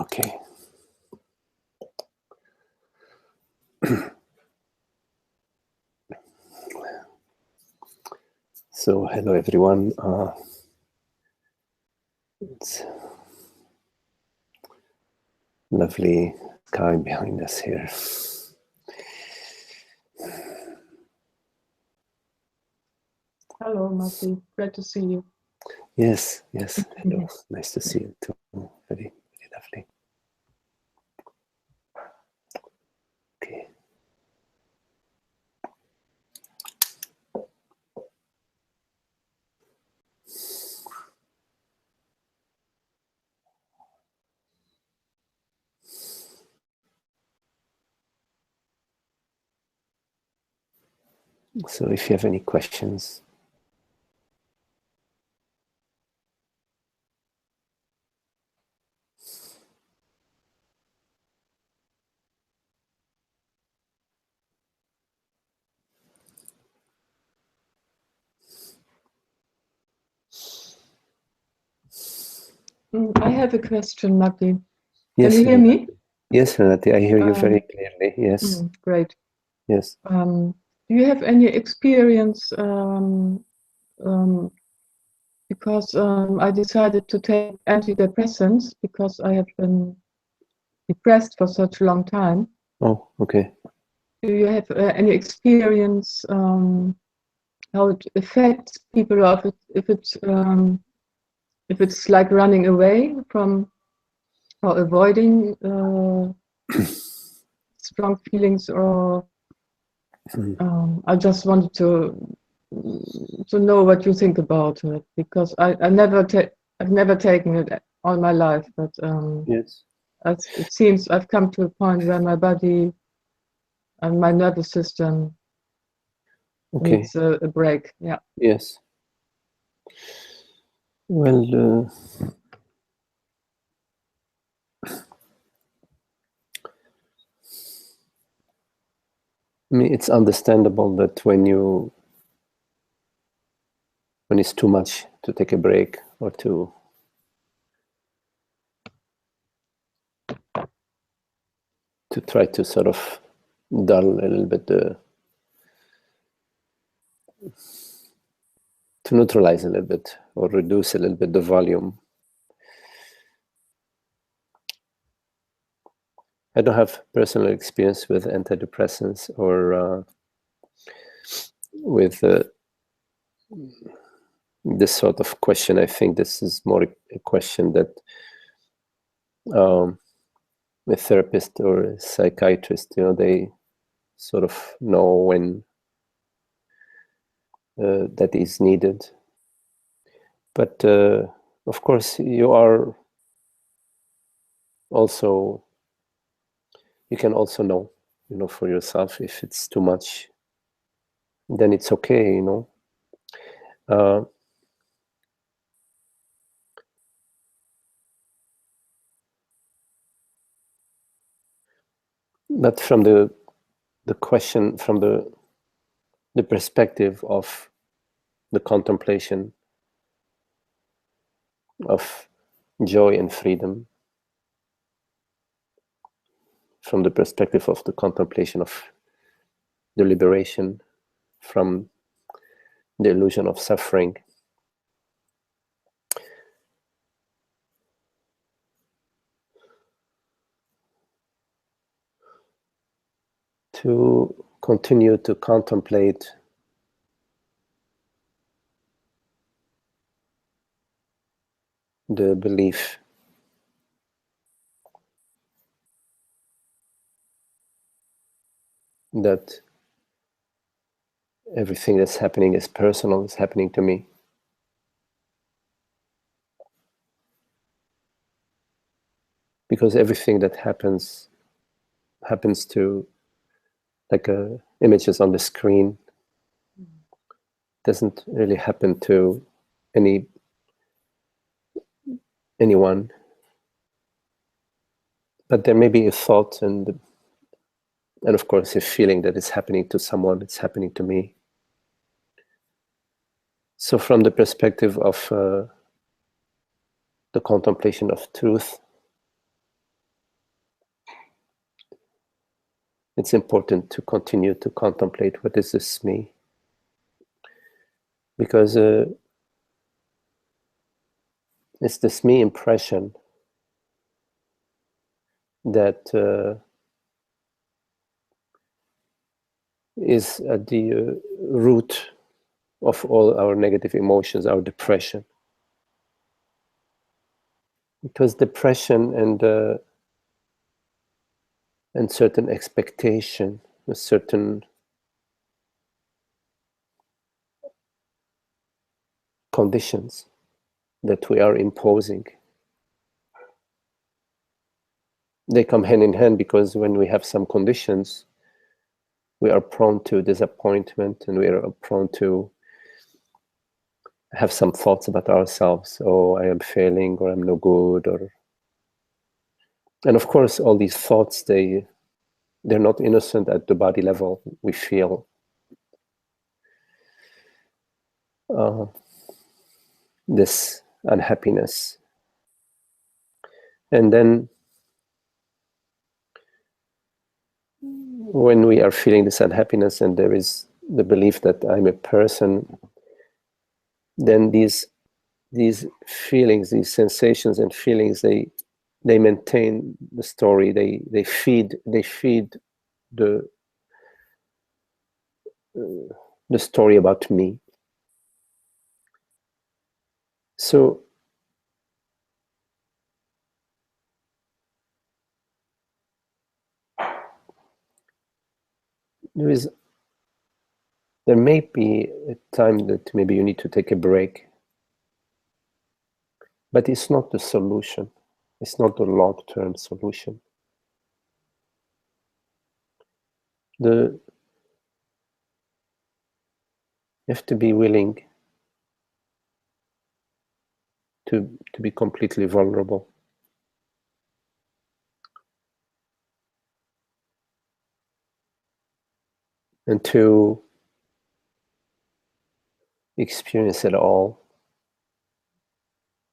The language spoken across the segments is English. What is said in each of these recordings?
Okay. So, hello everyone. It's lovely sky behind us here. Hello, Matti. Great to see you. Yes, yes. Hello. Nice to see you too. Very, very lovely. Okay. So if you have any questions, I have a question, Matti. yes, Can you hear me? Yes, Renate, I hear you very clearly. Yes. Great. Yes. Do you have any experience? Because I decided to take antidepressants because I have been depressed for such a long time. Oh, okay. Do you have any experience how it affects people, or if it's like running away from or avoiding strong feelings, or I just wanted to know what you think about it, because I've never taken it all my life, but Yes. it seems I've come to a point where my body and my nervous system needs a break. Yeah. Yes. Well, I mean, it's understandable that when it's too much to take a break or to try to sort of dull a little bit to neutralize a little bit or reduce a little bit the volume. I don't have personal experience with antidepressants or with this sort of question. I think this is more a question that a therapist or a psychiatrist, they sort of know when that is needed. But of course, you can also know, for yourself, if it's too much, then it's okay, But from the question, from the perspective of the contemplation of joy and freedom, from the perspective of the contemplation of the liberation from the illusion of suffering, to continue to contemplate the belief that everything that's happening is personal, is happening to me. Because everything that happens to, like images on the screen, doesn't really happen to anyone. But there may be a thought and of course a feeling that it's happening to someone, it's happening to me. So from the perspective of the contemplation of truth, it's important to continue to contemplate what is this me, because it's this me impression that is at the root of all our negative emotions, our depression. Because depression and certain expectation, a certain conditions that we are imposing, they come hand in hand, because when we have some conditions, we are prone to disappointment, and we are prone to have some thoughts about ourselves. Oh, I am failing, or I'm no good, and of course all these thoughts, they're not innocent at the body level. We feel this unhappiness, and then when we are feeling this unhappiness and there is the belief that I'm a person, then these feelings, these sensations and feelings, they maintain the story. They feed the story about me. So there may be a time that maybe you need to take a break, but it's not the solution. It's not the long-term solution. You have to be willing to be completely vulnerable, and to experience it all.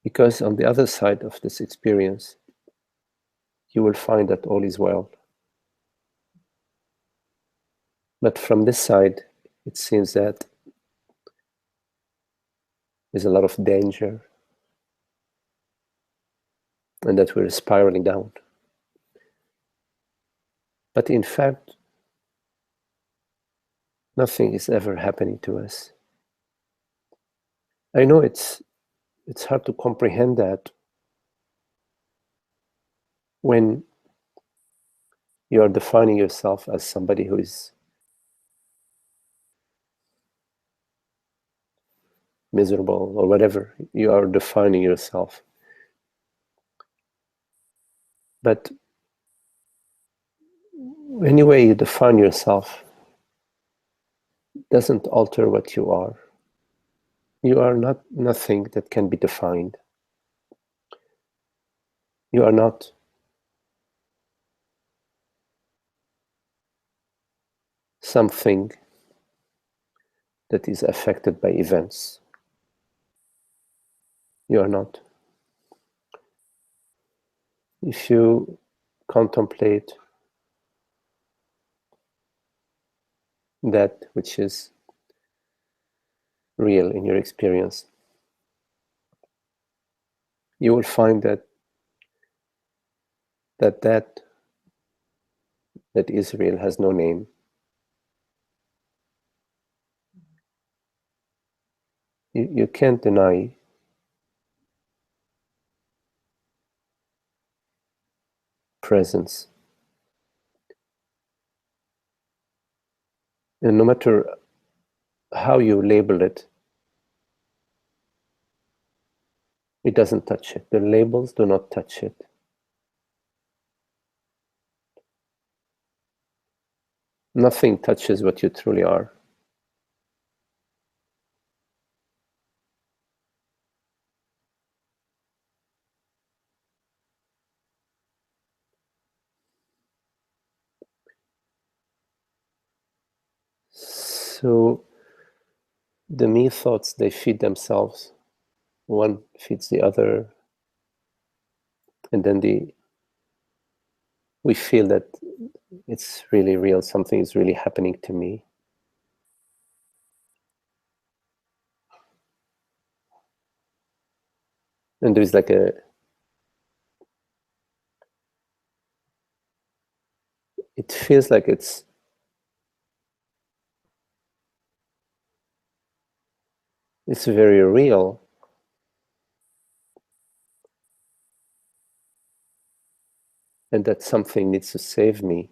Because on the other side of this experience, you will find that all is well. But from this side, it seems that there's a lot of danger, and that we're spiraling down. But in fact, nothing is ever happening to us. I know it's hard to comprehend that when you are defining yourself as somebody who is miserable, or whatever you are defining yourself. But any way you define yourself doesn't alter what you are. You are not nothing that can be defined. You are not something that is affected by events. You are not. If you contemplate that which is real in your experience, you will find that is real has no name. You can't deny presence. And no matter how you label it, it doesn't touch it. The labels do not touch it. Nothing touches what you truly are. So the me thoughts, they feed themselves. One feeds the other. And then we feel that it's really real, something is really happening to me. And there's like it feels like it's very real. And that something needs to save me.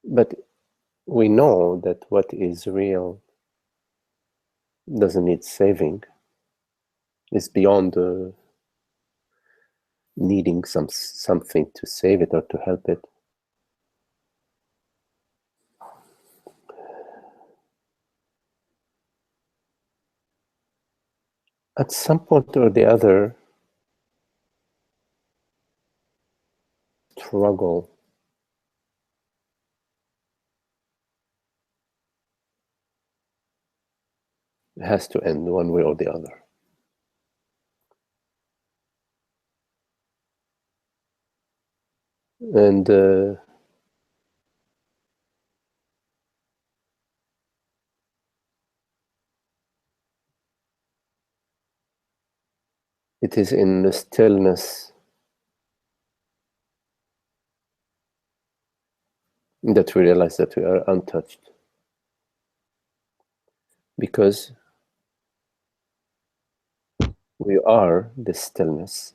But we know that what is real doesn't need saving. It's beyond needing something to save it or to help it. At some point or the other, struggle has to end one way or the other. And it is in the stillness that we realize that we are untouched. Because we are the stillness.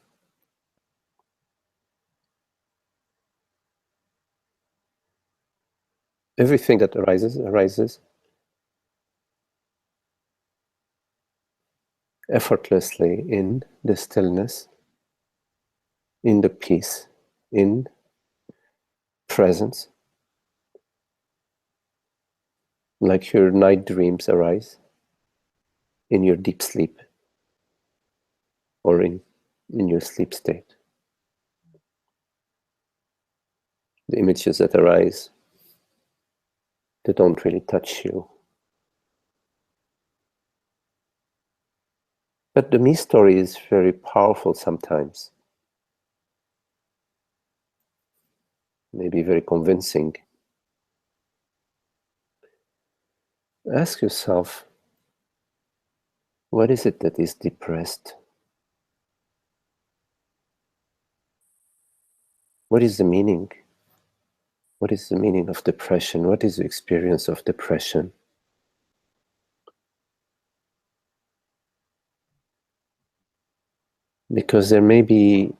Everything that arises effortlessly in the stillness, in the peace, in presence. Like your night dreams arise in your deep sleep or in your sleep state. The images that arise, they don't really touch you. But the me story is very powerful sometimes. Maybe very convincing. Ask yourself, what is it that is depressed? What is the meaning? What is the meaning of depression? What is the experience of depression? Because there may be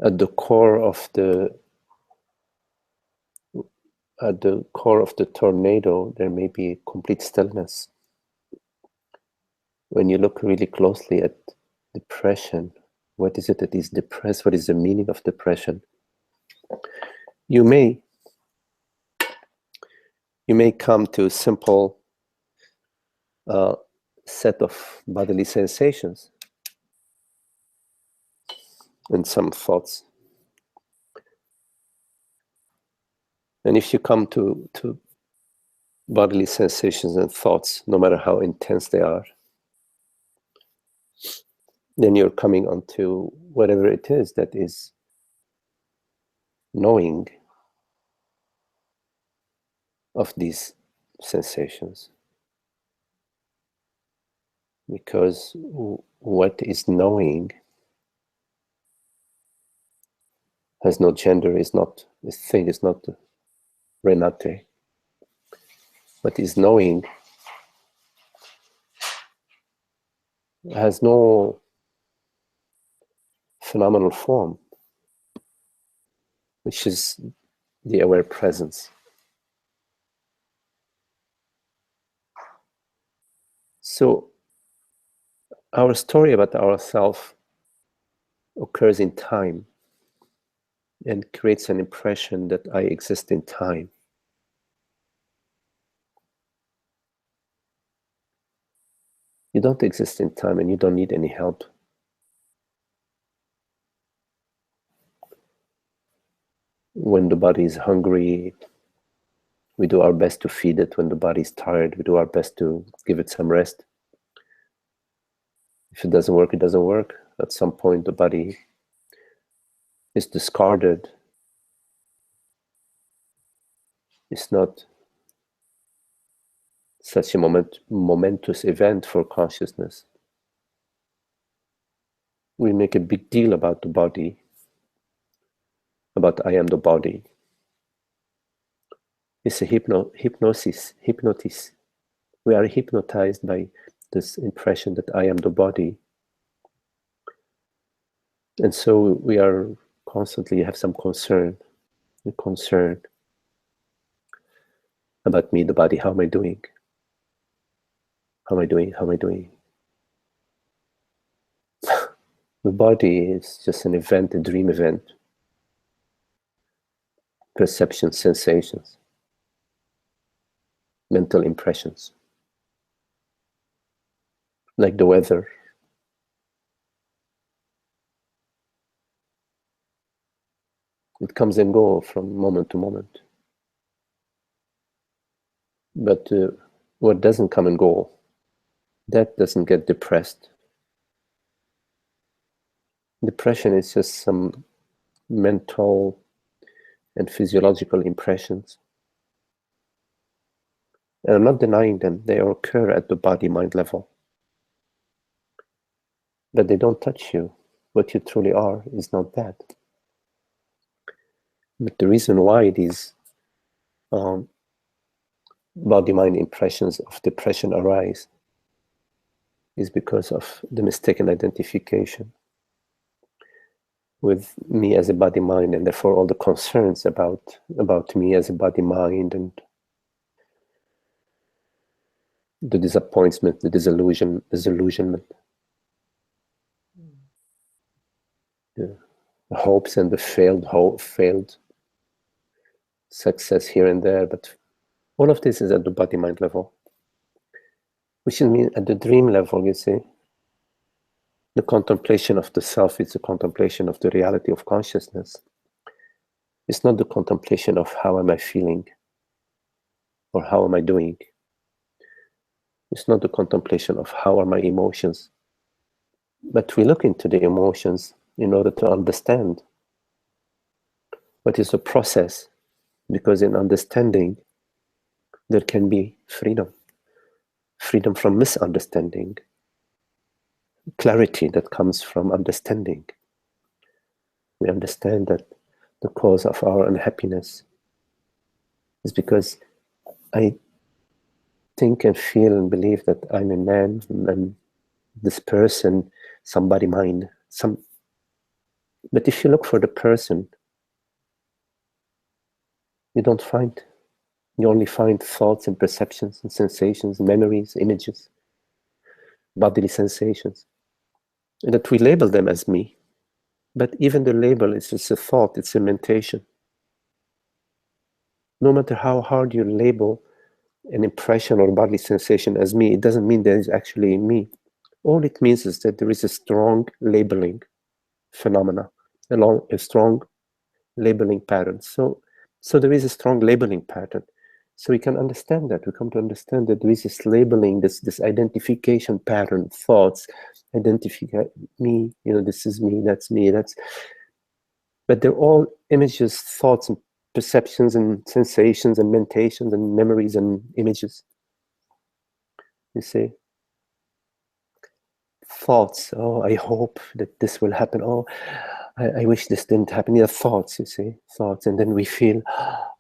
at the core of the tornado, there may be complete stillness. When you look really closely at depression, what is it that is depressed? What is the meaning of depression? You may come to a simple set of bodily sensations and some thoughts. And if you come to bodily sensations and thoughts, no matter how intense they are, then you're coming onto whatever it is that is knowing of these sensations. Because what is knowing has no gender, is not, this thing is not Renate. What is knowing has no phenomenal form, which is the aware presence. So our story about ourselves occurs in time and creates an impression that I exist in time. You don't exist in time and you don't need any help. When the body is hungry, we do our best to feed it. When the body is tired, we do our best to give it some rest. If it doesn't work, it doesn't work. At some point, the body is discarded. It's not such a momentous event for consciousness. We make a big deal about the body, about I am the body. It's a hypnosis. We are hypnotized by this impression that I am the body. And so we are constantly have some concern about me, the body. How am I doing? How am I doing? How am I doing? The body is just an event, a dream event. Perceptions, sensations, mental impressions. Like the weather. It comes and goes from moment to moment. But what doesn't come and go, that doesn't get depressed. Depression is just some mental and physiological impressions. And I'm not denying them. They occur at the body-mind level. But they don't touch you. What you truly are is not that. But the reason why these body-mind impressions of depression arise is because of the mistaken identification with me as a body-mind, and therefore all the concerns about me as a body-mind, and the disappointment, the disillusionment, the hopes and the failed success here and there. But all of this is at the body-mind level, which means at the dream level, you see, the contemplation of the self is the contemplation of the reality of consciousness. It's not the contemplation of how am I feeling or how am I doing. It's not the contemplation of how are my emotions. But we look into the emotions in order to understand what is the process, because in understanding there can be freedom from misunderstanding, clarity that comes from understanding. We understand that the cause of our unhappiness is because I think and feel and believe that I'm a man, and this person, somebody mine, but if you look for the person, you only find thoughts and perceptions and sensations, memories, images, bodily sensations, and that we label them as me. But even the label is just a thought, it's a mentation. No matter how hard you label an impression or bodily sensation as me, it doesn't mean there is actually me. All it means is that there is a strong labeling phenomena, a strong labeling pattern. So there is a strong labeling pattern. So we can understand that. We come to understand that there is this labeling, this identification pattern, thoughts, identify me, this is me, that's me, but they're all images, thoughts, and perceptions, and sensations, and mentations, and memories, and images. You see? Thoughts, oh, I hope that this will happen. Oh, I wish this didn't happen. Yeah, thoughts, you see, thoughts. And then we feel,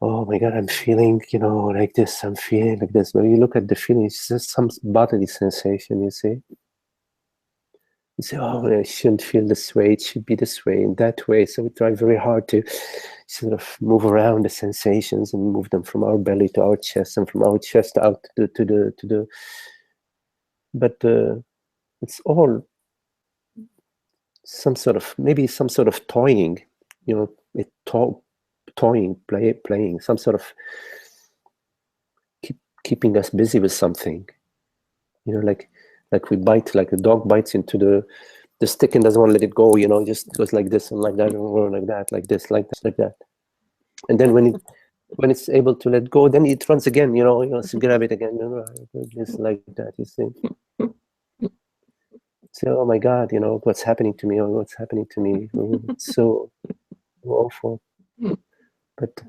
oh my God, I'm feeling, like this, I'm feeling like this. When you look at the feeling, it's just some bodily sensation, you see. You say, oh, I shouldn't feel this way, it should be this way and that way. So we try very hard to sort of move around the sensations and move them from our belly to our chest, and from our chest out to the but it's all maybe some sort of toying, playing, some sort of keeping us busy with something, like we bite, like a dog bites into the stick and doesn't want to let it go, just goes like this and like that, or like that, like this, like this, like that. And then when it's able to let go, then it runs again, so grab it again, just like that, you see. say, oh my God, you know, what's happening to me? Oh, what's happening to me? Oh, it's so awful. But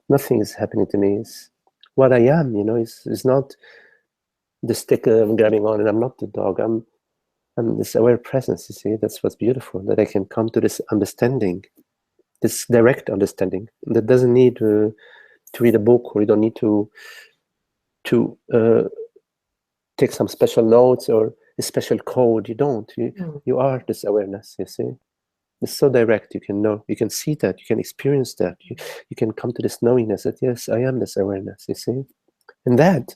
nothing is happening to me. It's what I am, you know, is not the stick I'm grabbing on, and I'm not the dog. I'm this aware presence, you see. That's what's beautiful, that I can come to this understanding, this direct understanding that doesn't need to read a book, or you don't need to take some special notes or a special code. You don't. You are this awareness, you see. It's so direct. You can know, you can see that, you can experience that. You can come to this knowingness that, yes, I am this awareness, you see. And that,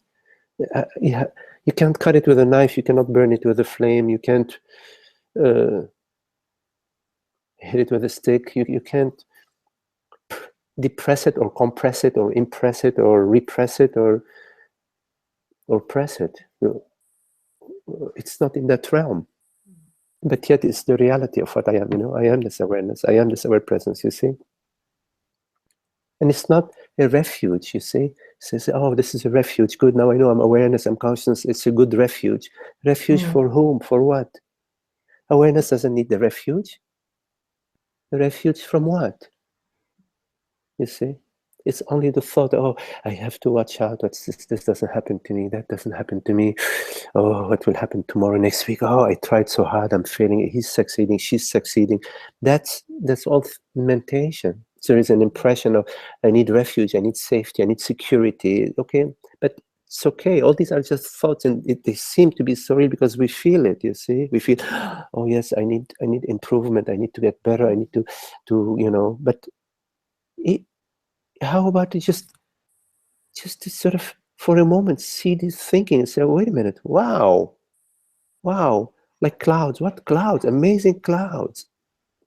you can't cut it with a knife, you cannot burn it with a flame, you can't hit it with a stick, you can't depress it or compress it or impress it or repress it or press it. It's not in that realm. But yet it's the reality of what I am, you know. I am this awareness, I am this aware presence, you see. And it's not a refuge, you see. It says, oh, this is a refuge. Good, now I know I'm awareness, I'm conscious. It's a good refuge. Refuge for whom? For what? Awareness doesn't need the refuge. The refuge from what? You see? It's only the thought, oh, I have to watch out. What's this? This doesn't happen to me. That doesn't happen to me. Oh, what will happen tomorrow, next week? Oh, I tried so hard. I'm failing. He's succeeding. She's succeeding. That's all mentation. So there is an impression of, I need refuge. I need safety. I need security. Okay, but it's okay. All these are just thoughts, and they seem to be so real because we feel it. You see, we feel, oh yes, I need improvement. I need to get better. I need to you know. But how about just to sort of for a moment see this thinking and say, wait a minute, wow, like clouds. What clouds? Amazing clouds,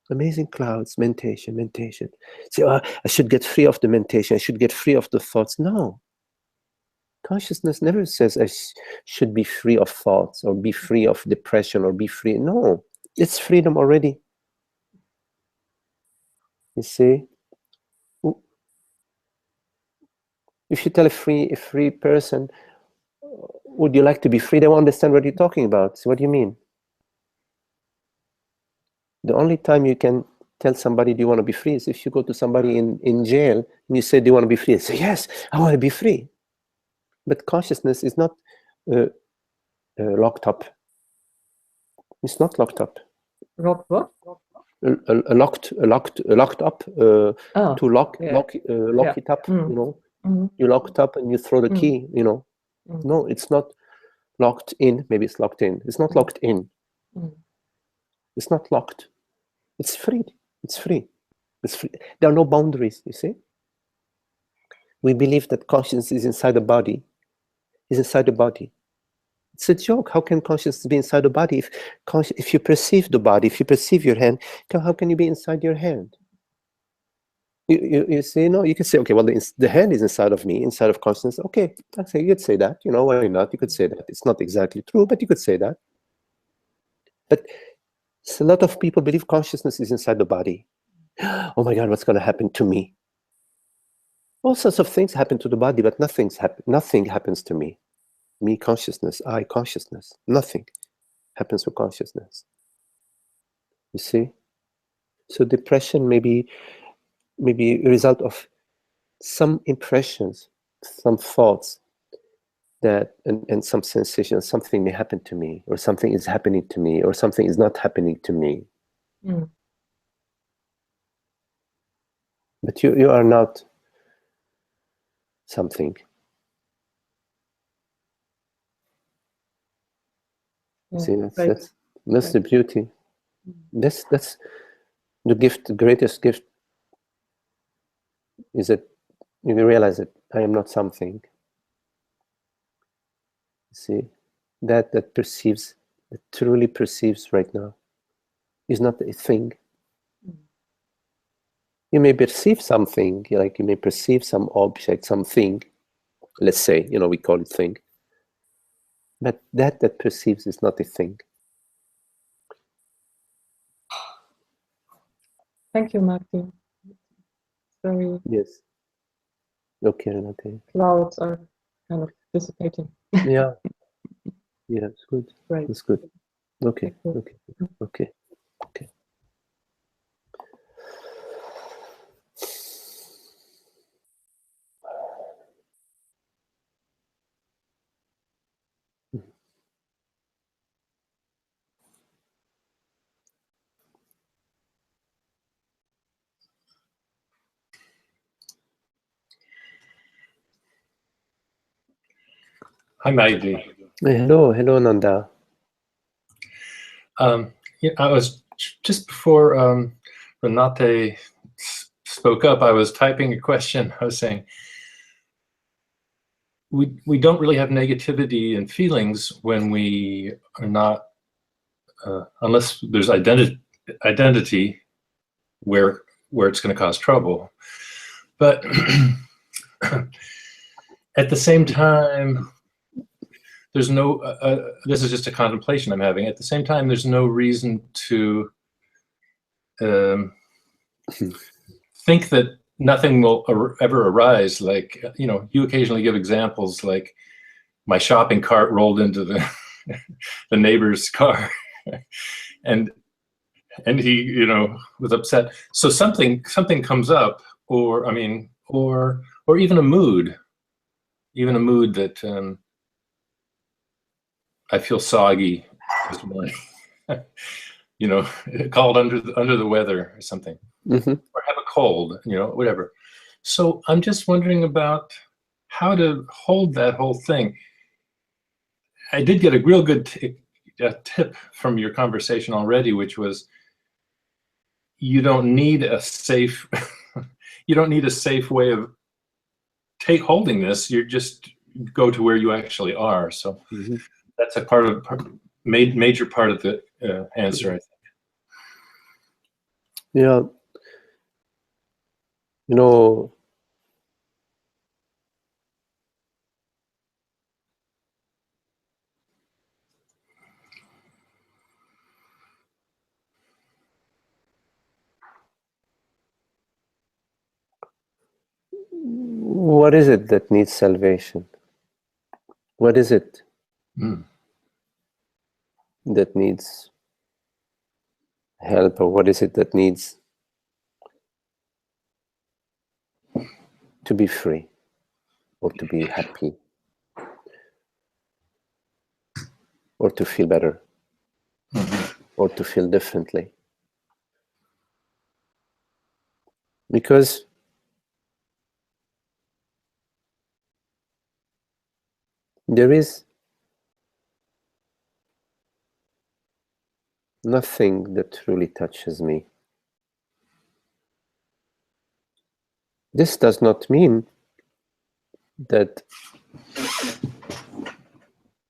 mentation. Say, oh, I should get free of the mentation, I should get free of the thoughts. No, consciousness never says I should be free of thoughts or be free of depression or be free. No, it's freedom already, you see. If you tell a free person, would you like to be free? They won't understand what you're talking about. So what do you mean? The only time you can tell somebody, do you want to be free, is if you go to somebody in jail and you say, do you want to be free? They say, yes, I want to be free. But consciousness is not locked up. It's not locked up. Locked what? Locked up. To lock it up. You know, you locked up and you throw the key. You know, no, it's not locked in. Maybe it's locked in. It's not locked in. It's not locked. It's free. It's free. It's free. There are no boundaries. You see. We believe that consciousness is inside the body. Is inside the body. It's a joke. How can consciousness be inside the body? If you perceive the body, if you perceive your hand, how can you be inside your hand? You say, no, you can say, okay, well, the hand is inside of me, inside of consciousness. Okay, I say, you could say that. You know, why not? You could say that. It's not exactly true, but you could say that. But a lot of people believe consciousness is inside the body. Oh my God, what's going to happen to me? All sorts of things happen to the body, but nothing happens to me. Me, consciousness, I, consciousness. Nothing happens with consciousness. You see? So depression may be a result of some impressions, some thoughts, that and some sensations. Something may happen to me, or something is happening to me, or something is not happening to me. But you are not something. See, that's the beauty. That's the gift. The greatest gift is that you realize that I am not something. See, that perceives, that truly perceives right now, is not a thing. You may perceive something, like you may perceive some object, something. Let's say, you know, we call it thing. But that perceives is not a thing. Thank you, Martin. Very yes. Okay, Renate. Clouds are kind of dissipating. Yeah. Yeah, it's good. Right. It's good. Okay. Okay. Okay. Okay. Hi, Maggie. Hello, hello, Nanda. Yeah, I was just before Renate spoke up, I was typing a question. I was saying, we don't really have negativity and feelings when we are not, unless there's identity where it's going to cause trouble. But at the same time, there's no, this is just a contemplation I'm having. At the same time, there's no reason to think that nothing will ever arise. Like, you occasionally give examples like my shopping cart rolled into the neighbor's car and he, was upset. So something comes up, or even a mood that I feel soggy this morning, called under the weather or something, or have a cold, whatever. So I'm just wondering about how to hold that whole thing. I did get a real good tip from your conversation already, which was you don't need a safe way of holding this. You just go to where you actually are. So that's a major part of the answer, I think. Yeah. What is it that needs salvation? What is it that needs help, or what is it that needs to be free, or to be happy, or to feel better, or to feel differently? Because there is nothing that truly touches me. This does not mean that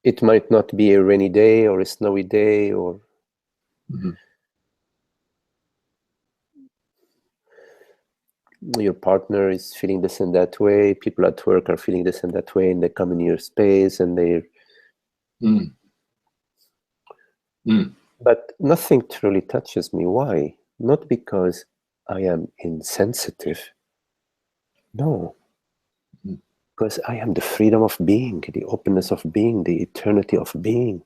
it might not be a rainy day or a snowy day, or your partner is feeling this and that way, people at work are feeling this and that way, and they come in your space and they're but nothing truly touches me. Why? Not because I am insensitive. No. Because I am the freedom of being, the openness of being, the eternity of being.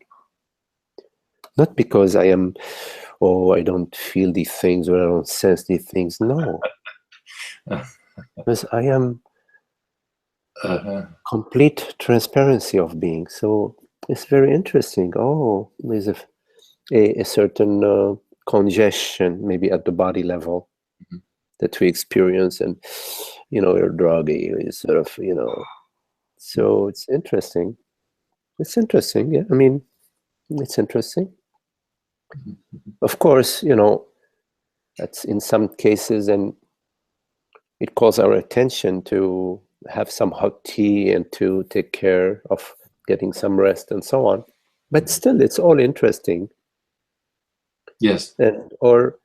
Not because I am, I don't feel these things, or I don't sense these things. No. Because I am complete transparency of being. So it's very interesting. There's a certain congestion, maybe at the body level, that we experience, and you're druggy, you sort of, so it's interesting. It's interesting. Yeah, I mean, it's interesting. Of course, that's in some cases, and it calls our attention to have some hot tea and to take care of getting some rest and so on. But still, it's all interesting. Yes. Or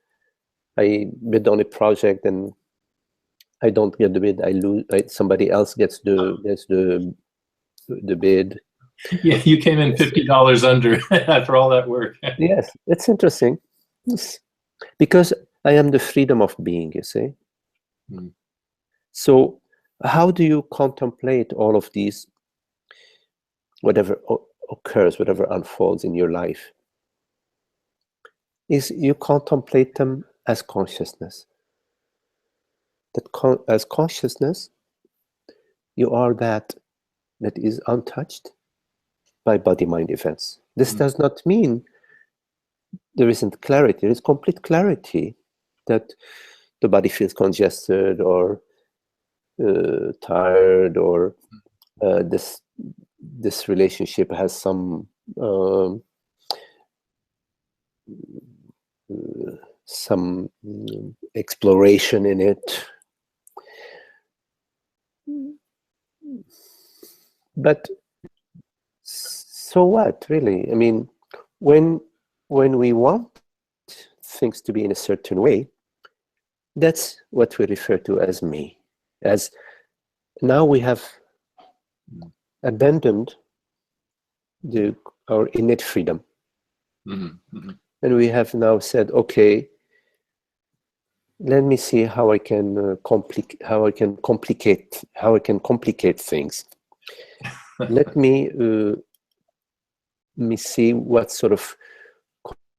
I bid on a project and I don't get the bid. I lose. Somebody else gets the bid. Yeah, you came in $50 under after all that work. Yes, it's interesting. Yes. Because I am the freedom of being, you see. So how do you contemplate all of these, whatever occurs, whatever unfolds in your life? is you contemplate them as consciousness. That as consciousness, you are that is untouched by body-mind events. This does not mean there isn't clarity. There is complete clarity that the body feels congested or tired, or this relationship has some exploration in it. But so what, really? I mean, when we want things to be in a certain way, that's what we refer to as me. As now we have abandoned our innate freedom. And we have now said, okay, let me see how I can complicate things. Let me see what sort of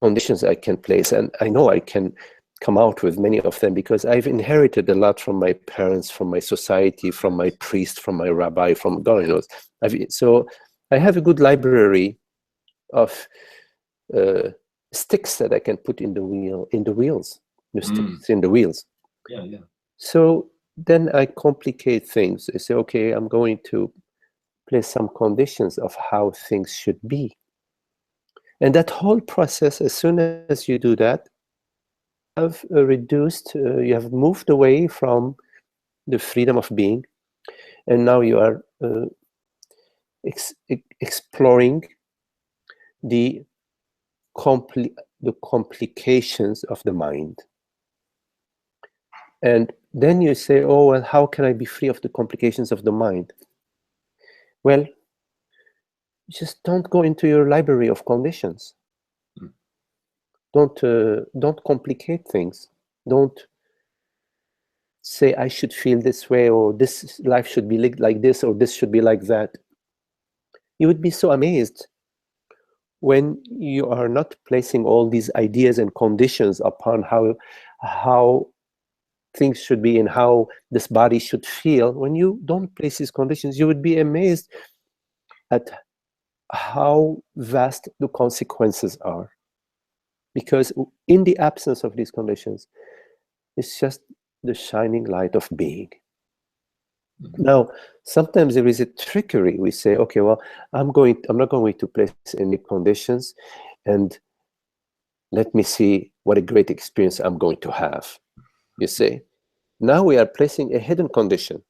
conditions I can place, and I know I can come out with many of them because I've inherited a lot from my parents, from my society, from my priest, from my rabbi, from God knows. So I have a good library of sticks that I can put in the wheels. The sticks in the wheels. Yeah, yeah. So then I complicate things. I say, okay, I'm going to place some conditions of how things should be. And that whole process, as soon as you do that, you have moved away from the freedom of being, and now you are exploring the complications of the mind. And then you say, oh, well, how can I be free of the complications of the mind? Well, just don't go into your library of conditions. Don't complicate things. Don't say I should feel this way, or this life should be like this, or this should be like that. You would be so amazed when you are not placing all these ideas and conditions upon how things should be and how this body should feel. When you don't place these conditions, you would be amazed at how vast the consequences are. Because in the absence of these conditions, it's just the shining light of being. Now, sometimes there is a trickery. We say, okay, well, I'm not going to place any conditions, and let me see what a great experience I'm going to have. You see, now we are placing a hidden condition.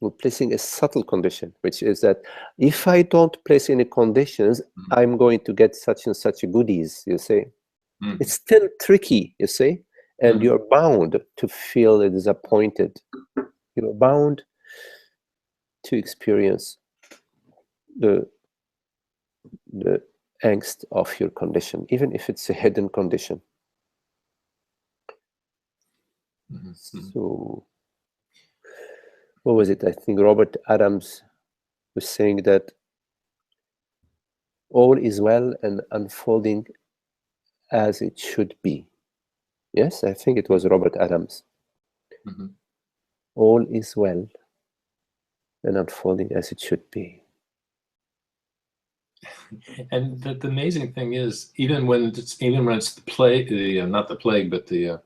We're placing a subtle condition, which is that if I don't place any conditions, I'm going to get such and such goodies, you see. It's still tricky, you see, and you're bound to feel disappointed. You're bound to experience the angst of your condition, even if it's a hidden condition. So, what was it? I think Robert Adams was saying that all is well and unfolding as it should be. Yes, I think it was Robert Adams. All is well and unfolding as it should be. And the amazing thing is, even when it's the plague, not the plague, but the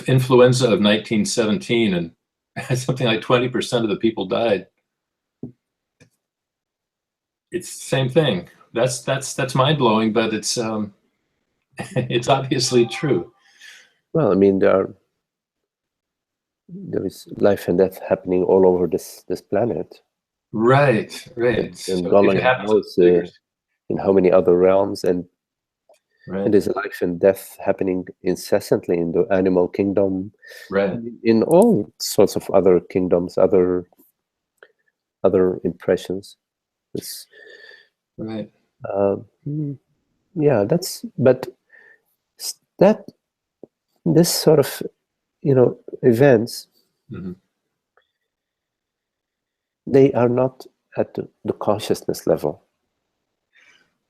influenza of 1917, and something like 20% of the people died. It's the same thing. That's mind blowing, but it's it's obviously true. Well, I mean, there is life and death happening all over this planet. Right. And So God knows in how many other realms, and there's life and death happening incessantly in the animal kingdom, in all sorts of other kingdoms, other impressions. It's, yeah, this sort of events, they are not at the consciousness level.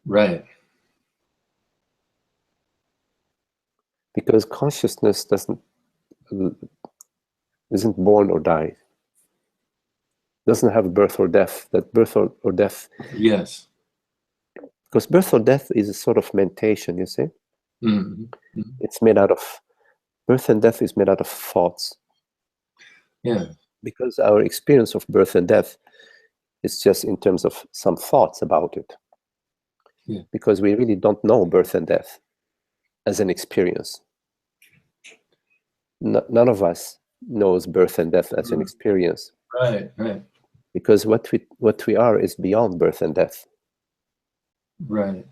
Right. because consciousness isn't born or die, doesn't have birth or death. That birth or death, yes, because birth or death is a sort of mentation, you see. mm-hmm. Mm-hmm. It's made out of, birth and death is made out of thoughts. Yeah, Because our experience of birth and death is just in terms of some thoughts about it. Yeah. Because we really don't know birth and death as an experience. None of us knows birth and death as an experience. right, right, Because what we are is beyond birth and death. right.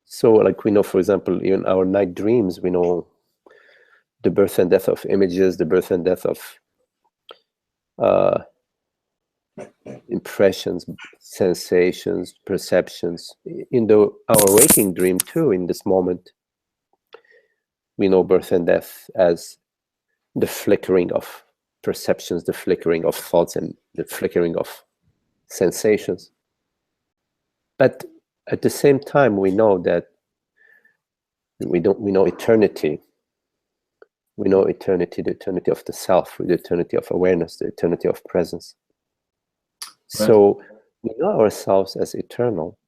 So, like we know, for example, in our night dreams, we know the birth and death of images, the birth and death of impressions, sensations, perceptions. In our waking dream too, in this moment, we know birth and death as the flickering of perceptions, the flickering of thoughts, and the flickering of sensations. But at the same time, we know that we know eternity. We know eternity, the eternity of the self, the eternity of awareness, the eternity of presence. Right. So we know ourselves as eternal.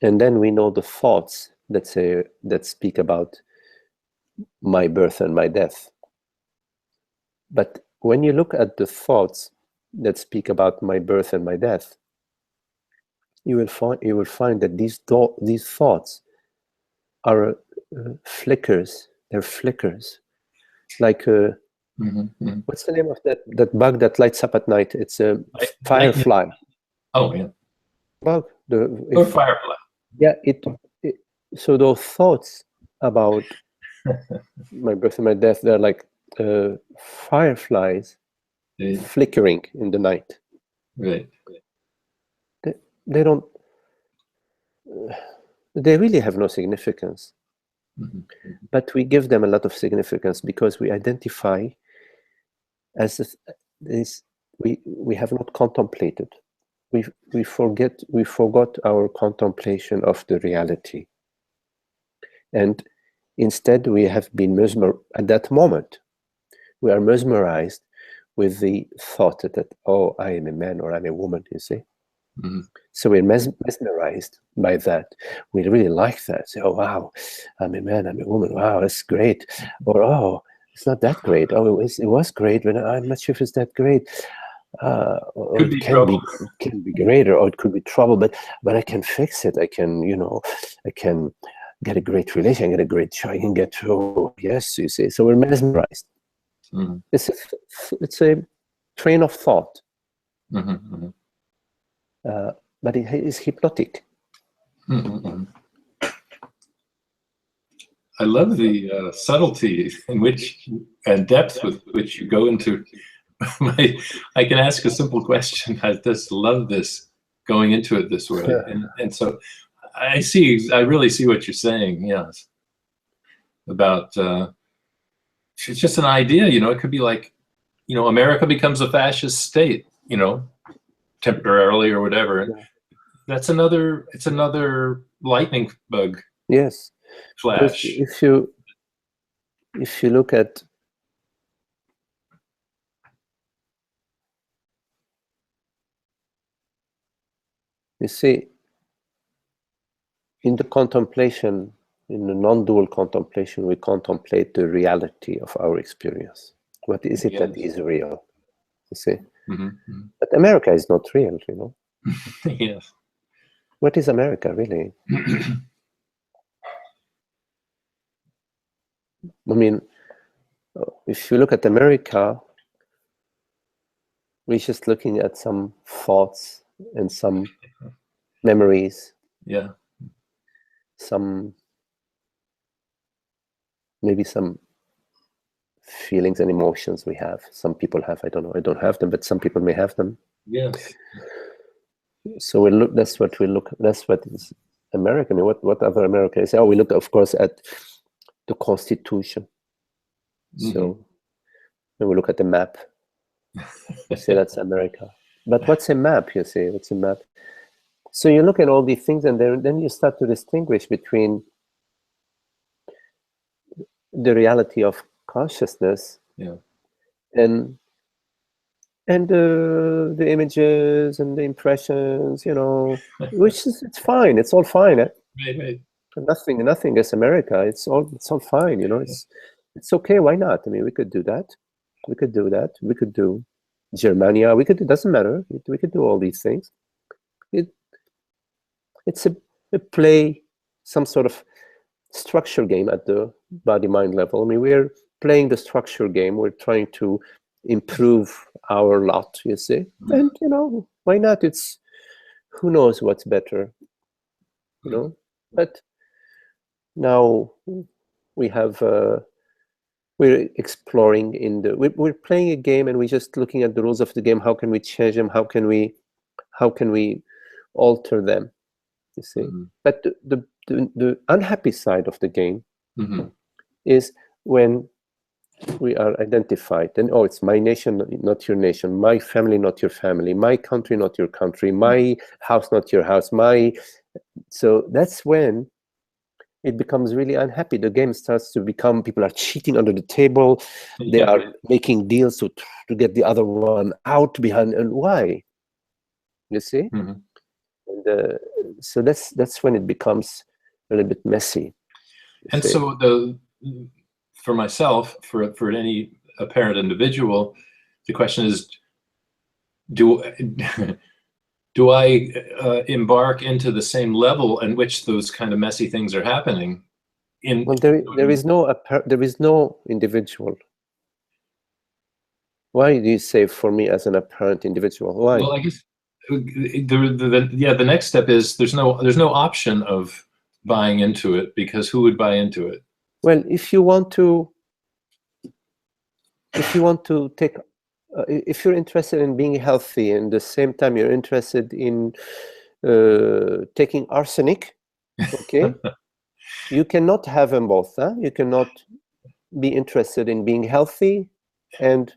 And then we know the thoughts that speak about my birth and my death. But when you look at the thoughts that speak about my birth and my death, you will find that these thoughts are flickers. They're flickers, like what's the name of that bug that lights up at night? It's a firefly. Oh yeah, Bug. or firefly. Yeah, so those thoughts about my birth and my death, they're like fireflies flickering in the night. Right. They don't. They really have no significance. Mm-hmm. But we give them a lot of significance because we identify as this. We have not contemplated. We forgot our contemplation of the reality, and instead we have been at that moment. We are mesmerized with the thought that, oh, I am a man or I'm a woman, you see. Mm-hmm. So we're mesmerized by that. We really like that. So, oh, wow, I'm a man, I'm a woman. Wow, that's great. Or, oh, it's not that great. Oh, it was great, but I'm not sure if it's that great. Or it can be greater, or it could be trouble, but I can fix it. I can get a great relation, get a great child, I can get to, yes, you see. So we're mesmerized. Mm-hmm. It's a train of thought. Mm-hmm. But it is hypnotic. Mm-hmm. I love the subtlety in which and depth with which you go into. I can ask a simple question. I just love this, going into it this way, and so I really see what you're saying. Yes, about it's just an idea. It could be like, America becomes a fascist state. Temporarily or whatever. Yeah. It's another lightning bug. Yes. Flash. If you look at you see, in the contemplation, in the non-dual contemplation, we contemplate the reality of our experience. What is it that is real? You see? Mm-hmm. But America is not real, Yes. What is America, really? I mean, if you look at America, we're just looking at some thoughts and some memories. Yeah. Maybe some feelings and emotions we have. Some people have, I don't know, I don't have them, but some people may have them. Yes. So that's what is America. I mean, what other America is? Oh, we look, of course, at the Constitution. Mm-hmm. So when we look at the map, you say that's America. But what's a map, you say? What's a map? So you look at all these things, and then you start to distinguish between the reality of consciousness. Yeah. And the images and the impressions, you know, which is, it's fine. It's all fine. Right. Nothing is America. It's all fine. You know, it's okay. Why not? I mean, we could do that. We could do that. We could do Germania. We could. It doesn't matter. We could do all these things. It's a play, some sort of structure game at the body-mind level. I mean, we're playing the structure game. We're trying to improve our lot, you see. And, you know, why not? It's, who knows what's better, you know? But now we have, we're exploring in the, we're playing a game and we're just looking at the rules of the game. How can we change them? How can we alter them, you see? But the unhappy side of the game is when we are identified, then, oh, it's my nation, not your nation, my family, not your family, my country, not your country, my house, not your house, so that's when it becomes really unhappy. The game starts to become, people are cheating under the table, they are making deals to get the other one out behind, and why? You see? And, so that's when it becomes a little bit messy. And so for myself, for any apparent individual, the question is, do I embark into the same level in which those kind of messy things are happening? Well, there is no individual. Why do you say for me as an apparent individual? Why? Well, I guess the next step is there's no option of buying into it, because who would buy into it? Well, if you want to take, if you're interested in being healthy and at the same time you're interested in taking arsenic, okay, you cannot have them both. Huh? You cannot be interested in being healthy and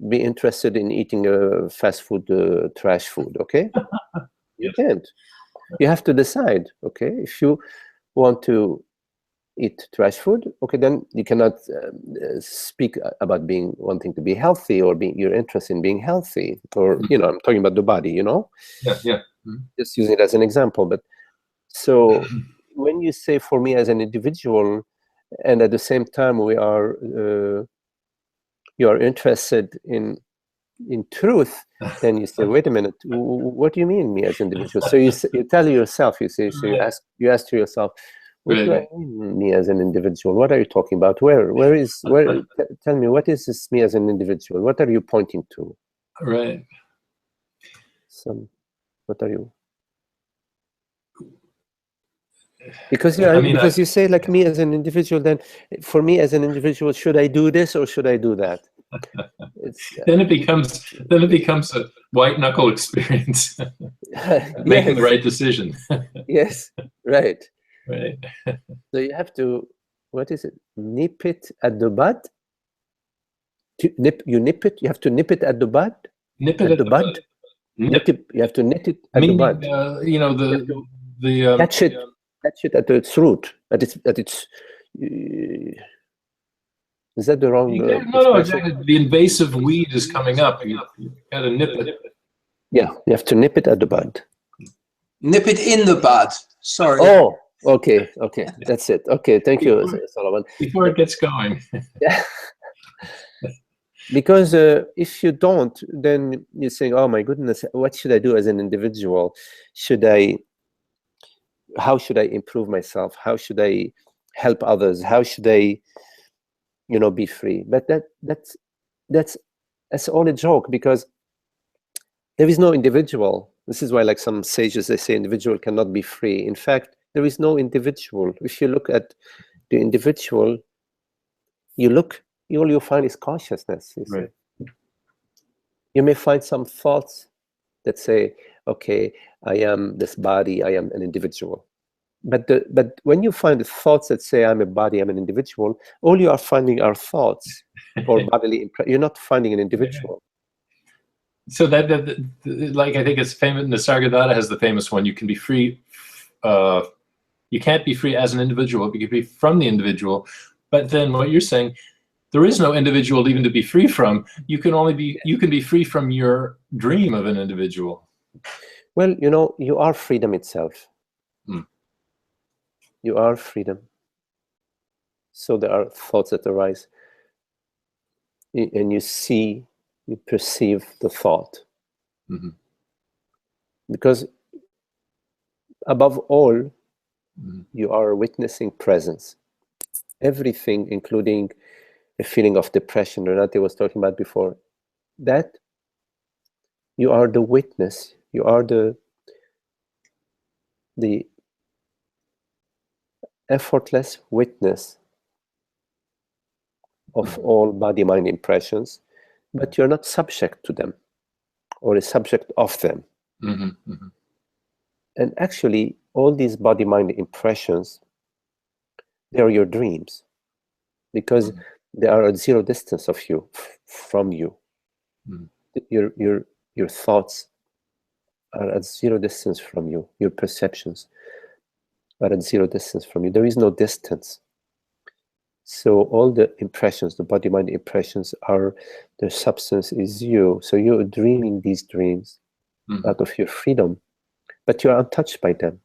be interested in eating fast food, trash food. Okay, you can't. You have to decide. Okay, if you want to eat trash food, okay, then you cannot speak about wanting to be healthy or you're interested in being healthy, or you know, I'm talking about the body, you know. Just using it as an example. But so when you say for me as an individual, and at the same time we are you are interested in truth, then you say, wait a minute, what do you mean me as an individual? So you tell yourself, you say, so you ask to yourself, what do I mean me as an individual? What are you talking about? Where tell me, what is this me as an individual? What are you pointing to? Right. What are you? Because because you say like me as an individual, then for me as an individual, should I do this or should I do that? Then it becomes a white knuckle experience. Making the right decision. Yes, right. Right. So you have to, what is it? Nip it at the bud? You nip it? You have to nip it at the bud? Nip it at the bud? You have to nip it at the bud. You know, catch it at its root. At its is that the wrong? No, exactly. The invasive weed is coming up. You got to nip it. Yeah, you have to nip it at the bud. Nip it in the bud. Sorry. Oh, okay, that's it. Okay, thank you, Solomon. Before it gets going. Yeah. Because if you don't, then you're saying, oh my goodness, what should I do as an individual? How should I improve myself? How should I help others? How should I, you know, be free? But that's all a joke, because there is no individual. This is why, like some sages, they say individual cannot be free. In fact, there is no individual. If you look at the individual, all you find is consciousness. You see. Right. You may find some thoughts that say, okay, I am this body, I am an individual. But when you find the thoughts that say I'm a body, I'm an individual, all you are finding are thoughts or bodily impression. You're not finding an individual. So that like, I think it's famous, Nisargadatta has the famous one, you can be free, you can't be free as an individual, but you can be from the individual, But then what you're saying, there is no individual even to be free from. You can be free from your dream of an individual. Well, you are freedom itself. You are freedom. So there are thoughts that arise, and you perceive the thought. Because above all, you are witnessing presence. Everything, including a feeling of depression Renate was talking about before, that you are the witness. You are the effortless witness of all body-mind impressions, but you're not subject to them or a subject of them. And actually, all these body-mind impressions, they are your dreams, because they are at zero distance of you, from you. Your thoughts are at zero distance from you. Your perceptions are at zero distance from you. There is no distance. So all the impressions, the body-mind impressions, their substance is you. So you're dreaming these dreams out of your freedom, but you're untouched by them.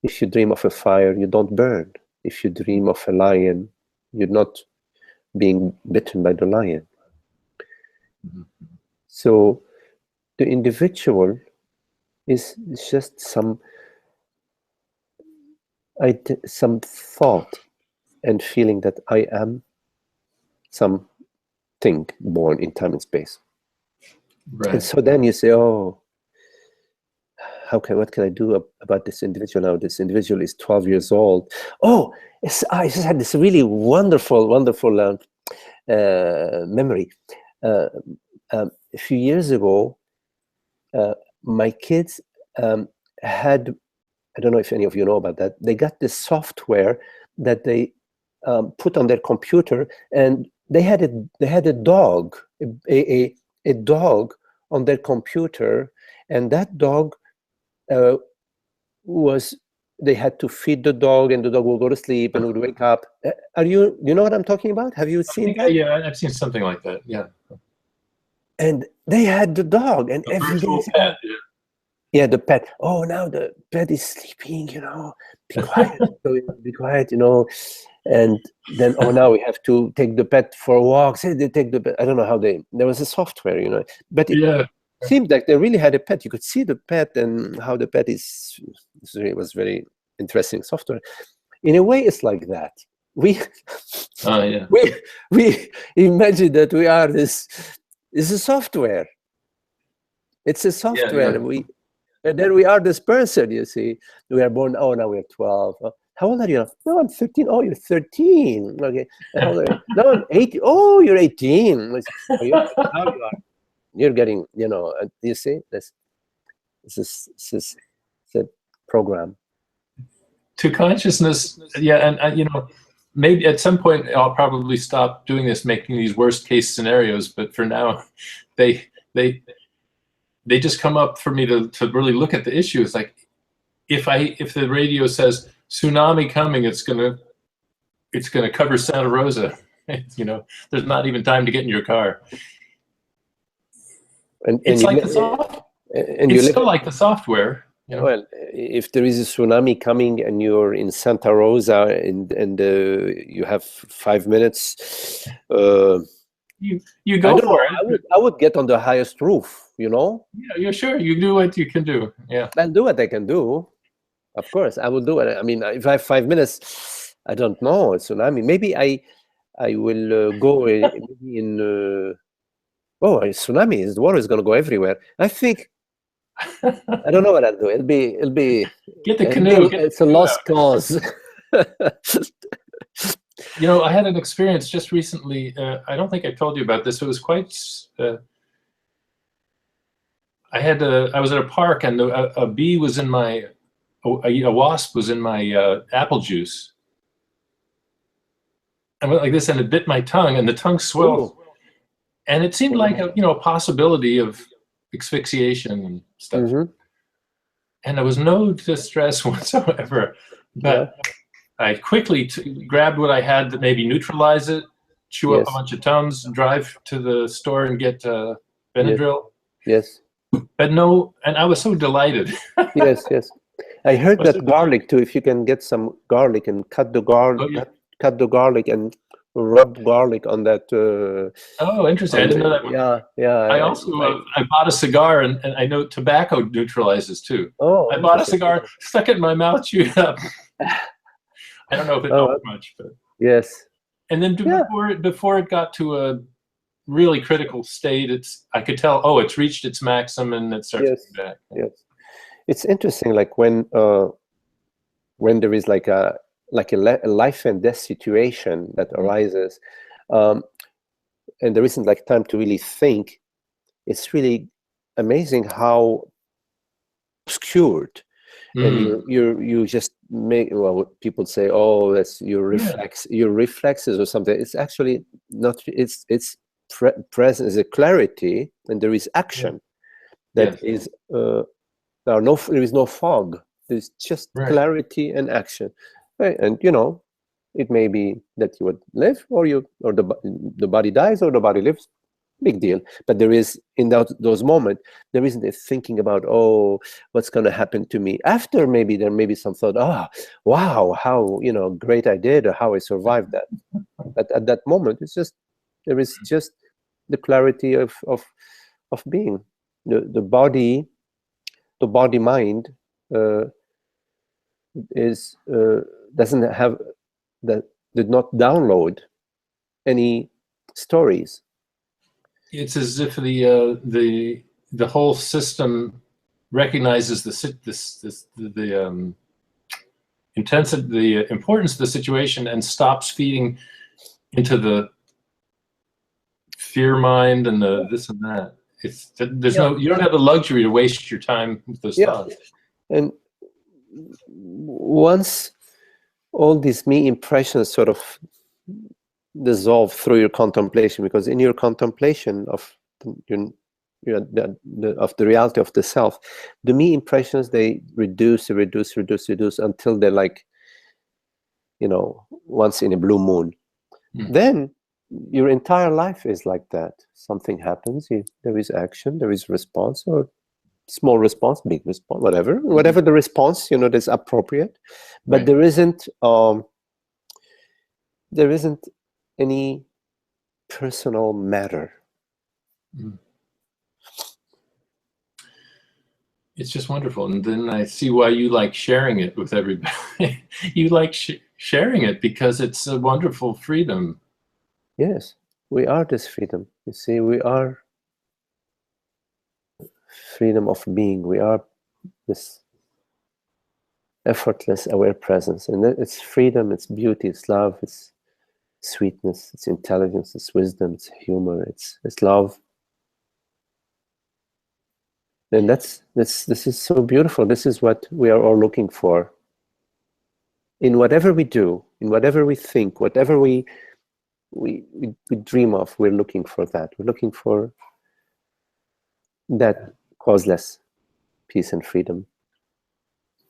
If you dream of a fire, you don't burn. If you dream of a lion, you're not being bitten by the lion. So the individual is just some thought and feeling that I am something born in time and space. Right. And so then you say, oh, what can I do about this individual now? This individual is 12 years old. Oh, I just had this really wonderful memory. A few years ago, my kids had, I don't know if any of you know about that, they got this software that they put on their computer, and they had a dog, a dog on their computer, and that dog they had to feed the dog, and the dog would go to sleep and would wake up. You know what I'm talking about? Have you seen that? Yeah, I've seen something like that. Yeah. And they had the dog, and every day, pet, yeah, the pet. Oh, now the pet is sleeping. Be quiet. Be quiet. And then, oh, now we have to take the pet for a walk. Say they take the pet. I don't know how there was a software, but it seemed like they really had a pet. You could see the pet and how the pet is. It was very interesting software. In a way, it's like that. We imagine that we are this. It's a software. It's a software. And then we are this person, you see. We are born, oh, now we're 12. How old are you? No, I'm 13. Oh, you're 13. Okay. How old are you? No, I'm 18. Oh, you're 18. Now you are. You're getting, you see, this is a program. To consciousness, and maybe at some point I'll probably stop doing this, making these worst case scenarios. But for now, they just come up for me to really look at the issue. It's like if the radio says tsunami coming, it's gonna cover Santa Rosa. There's not even time to get in your car. And it's like the software. It's still like the software. Well, if there is a tsunami coming and you're in Santa Rosa and you have 5 minutes, you go for it. I would get on the highest roof, Yeah, you're sure. You do what you can do. Yeah. I'll do what I can do. Of course, I will do it. I mean, if I have 5 minutes, I don't know, a tsunami. Maybe I will go maybe in. A tsunami! The water is going to go everywhere. I think. I don't know what I'll do. It'll be. Get the canoe. It's a lost cause. I had an experience just recently. I don't think I told you about this. It was quite. I was at a park, and a bee was in my. A wasp was in my apple juice. I went like this, and it bit my tongue, and the tongue swelled. Ooh. And it seemed like a possibility of asphyxiation and stuff. And there was no distress whatsoever. But I quickly grabbed what I had to maybe neutralize it, chew up Yes. a bunch of Tums, drive to the store and get Benadryl. Yes. But no, and I was so delighted. Yes. Yes. I heard Was that it- garlic too. If you can get some garlic and cut the garlic, Oh, yeah. cut the garlic and rub garlic on that. Oh, interesting. I didn't know that. Yeah. Yeah. I also I bought a cigar, and I know tobacco neutralizes too. Oh, I bought a interesting. cigar, stuck it in my mouth, chewed it up. I don't know if it helped much, but Yes. and then before it got to a really critical state, I could tell, oh, it's reached its maximum and it starts coming back. Yes. It's interesting, like when there is like a life and death situation that arises, and there isn't like time to really think. It's really amazing how obscured, and you just make, well, people say, oh, that's your reflexes or something. It's actually not. It's present. Is a clarity, and there is action. That is there is no fog. There's just clarity and action, right? And it may be that you would live, or the body dies, or the body lives. Big deal. But there is, in those moments, there isn't a thinking about, oh, what's going to happen to me after. Maybe there may be some thought, wow, how great I did, or how I survived that. But at that moment, there is just the clarity of being. The body mind doesn't have that, did not download any stories. It's as if the whole system recognizes the importance of the situation and stops feeding into the fear mind and the this and that. You don't have the luxury to waste your time with those thoughts. And once all these me impressions sort of dissolve through your contemplation, because in your contemplation of the reality of the self, the me impressions, they reduce until they're like, once in a blue moon. Then your entire life is like that. Something happens, there is action, there is response, or small response, big response, whatever the response that's appropriate. But there isn't any personal matter. It's just wonderful. And then I see why you like sharing it with everybody. You like sharing it because it's a wonderful freedom. Yes, we are this freedom. You see, we are freedom of being. We are this effortless, aware presence. And it's freedom, it's beauty, it's love, it's sweetness, it's intelligence, it's wisdom, it's humor, it's love. And this is so beautiful. This is what we are all looking for. In whatever we do, in whatever we think, whatever we dream of, we're looking for that. We're looking for that causeless peace and freedom,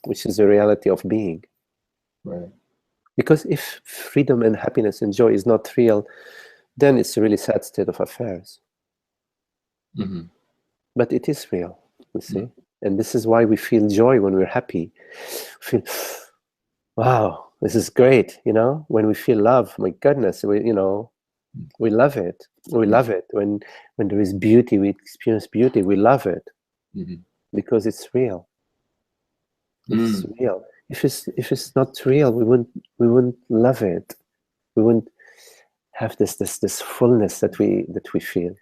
which is the reality of being. Right. Because if freedom and happiness and joy is not real, then it's a really sad state of affairs. But it is real, you see. And this is why we feel joy when we're happy. We feel, wow, this is great, When we feel love, my goodness, we love it. We love it. When there is beauty, we experience beauty, we love it. Because it's real. It's real. If it's not real, we wouldn't love it. We wouldn't have this fullness that we feel.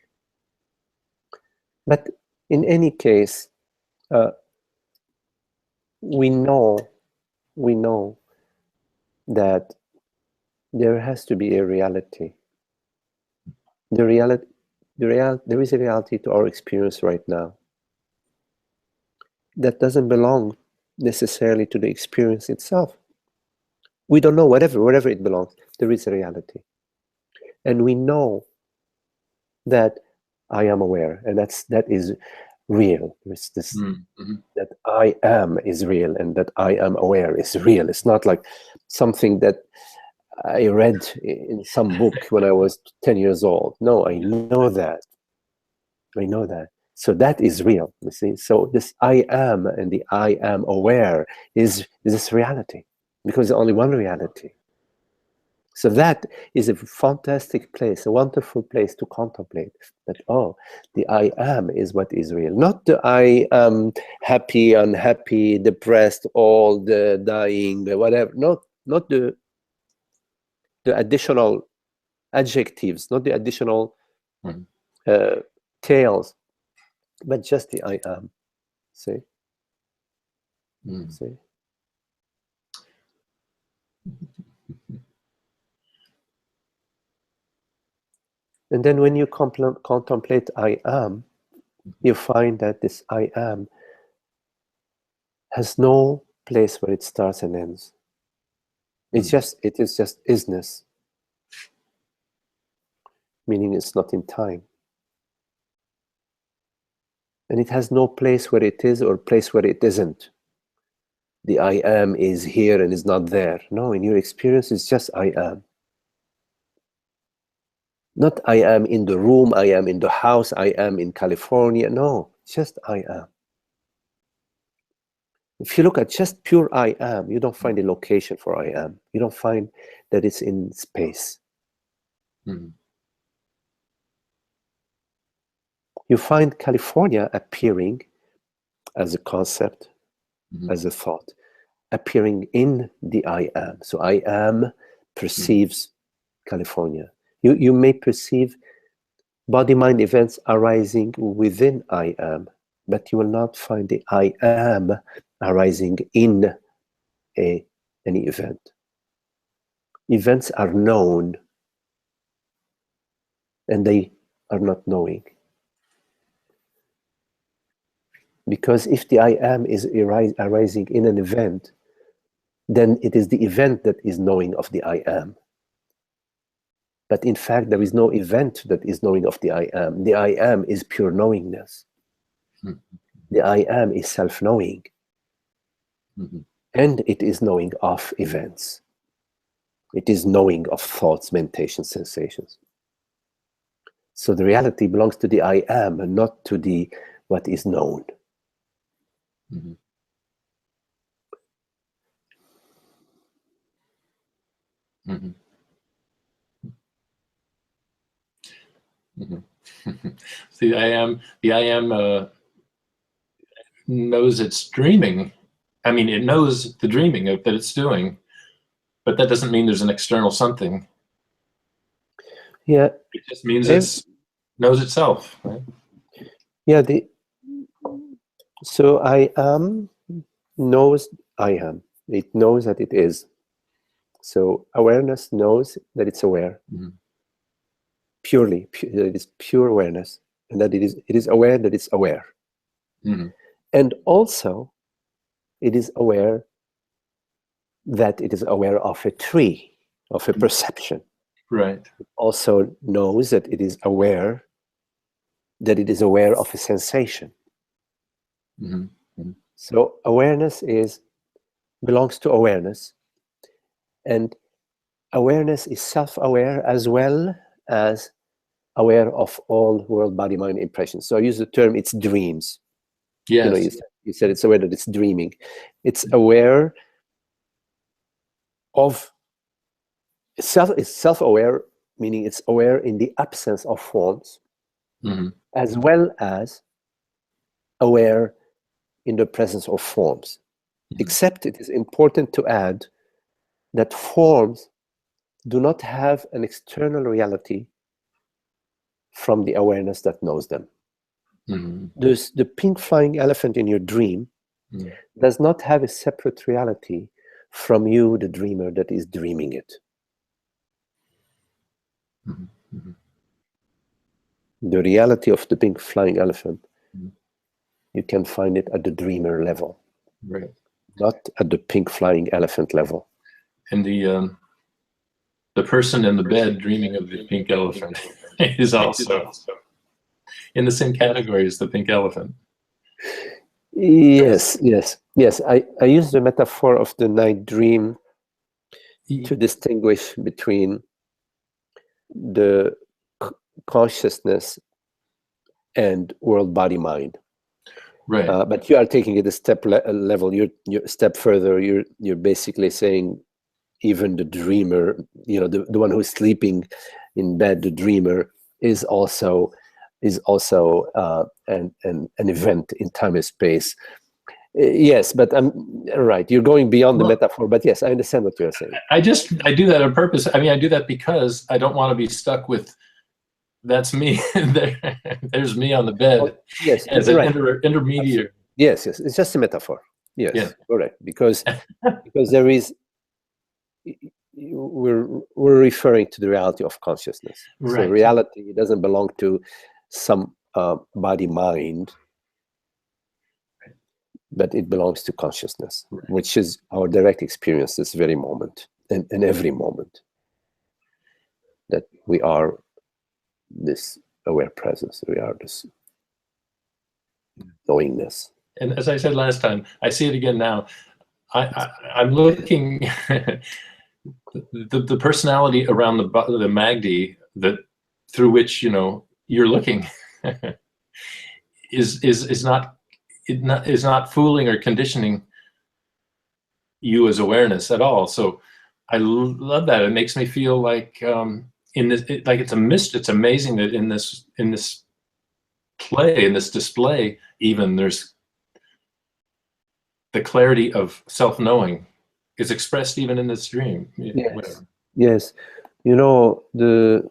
But in any case, we know that there has to be a reality. There is a reality to our experience right now that doesn't belong necessarily to the experience itself. We don't know, wherever it belongs, there is a reality. And we know that I am aware, and that is real. There's this Mm-hmm. that I am is real, and that I am aware is real. It's not like something that I read in some book when I was 10 years old. No, I know that. I know that. So that is real, you see. So this I am and the I am aware is this reality, because there's only one reality. So that is a fantastic place, a wonderful place to contemplate that, oh, the I am is what is real. Not the I am happy, unhappy, depressed, old, dying, whatever. Not the additional adjectives, not the additional tales, but just the I am. See? See? And then when you contemplate I am, you find that this I am has no place where it starts and ends. It is just isness, meaning it's not in time. And it has no place where it is or place where it isn't. The I am is here and is not there. No, in your experience, it's just I am. Not I am in the room, I am in the house, I am in California. No, just I am. If you look at just pure I am, you don't find a location for I am. You don't find that it's in space. You find California appearing as a concept, as a thought, appearing in the I am. So I am perceives California. You may perceive body-mind events arising within I am, but you will not find the I am arising in any event. Events are known, and they are not knowing. Because if the I am is arising in an event, then it is the event that is knowing of the I am. But in fact, there is no event that is knowing of the I am. The I am is pure knowingness. The I am is self-knowing. And it is knowing of events. It is knowing of thoughts, meditations, sensations. So the reality belongs to the I am and not to the what is known. The I am knows it's dreaming. I mean, it knows the dreaming that it's doing, but that doesn't mean there's an external something. Yeah. It just means it knows itself. Right? Yeah. So I am knows I am. It knows that it is. So awareness knows that it's aware. Purely, it is pure awareness, and that it is aware that it's aware. And also, it is aware that it is aware of a tree, of a perception. Right. It also knows that it is aware of a sensation. So awareness belongs to awareness, and awareness is self-aware as well as aware of all world, body, mind impressions. So I use the term it's dreams. Yes. You said it's aware that it's dreaming. It's aware of itself. It's self-aware, meaning it's aware in the absence of forms, as well as aware in the presence of forms. Except it is important to add that forms do not have an external reality from the awareness that knows them. The pink flying elephant in your dream does not have a separate reality from you, the dreamer, that is dreaming it. The reality of the pink flying elephant, you can find it at the dreamer level, right? Not at the pink flying elephant level. And the person in the bed dreaming of the pink elephant is also in the same category as the pink elephant. Yes, yes, yes. I use the metaphor of the night dream to distinguish between the consciousness and world, body, mind. Right. But you are taking it a step level. You're a step further. You're basically saying even the dreamer, the one who's sleeping in bed, the dreamer is also an event in time and space. Yes, but I'm right. You're going beyond the metaphor, but yes, I understand what you're saying. I do that on purpose. I mean, I do that because I don't want to be stuck with that's me. There's me on the bed. Oh, yes, as an right. Intermediate. Yes, it's just a metaphor. Yes, yeah. Correct. Because there is, we're referring to the reality of consciousness. Right. So reality doesn't belong to some body mind, but it belongs to consciousness, right. which is our direct experience this very moment and every moment that we are this aware presence, we are this knowingness. And as I said last time, I see it again now. I'm looking the personality around the Magdi that through which you're looking is not fooling or conditioning you as awareness at all. So I love that. It makes me feel like in this, like it's amazing that in this play, in this display, even there's the clarity of self-knowing is expressed even in this dream. Yes. Yes. The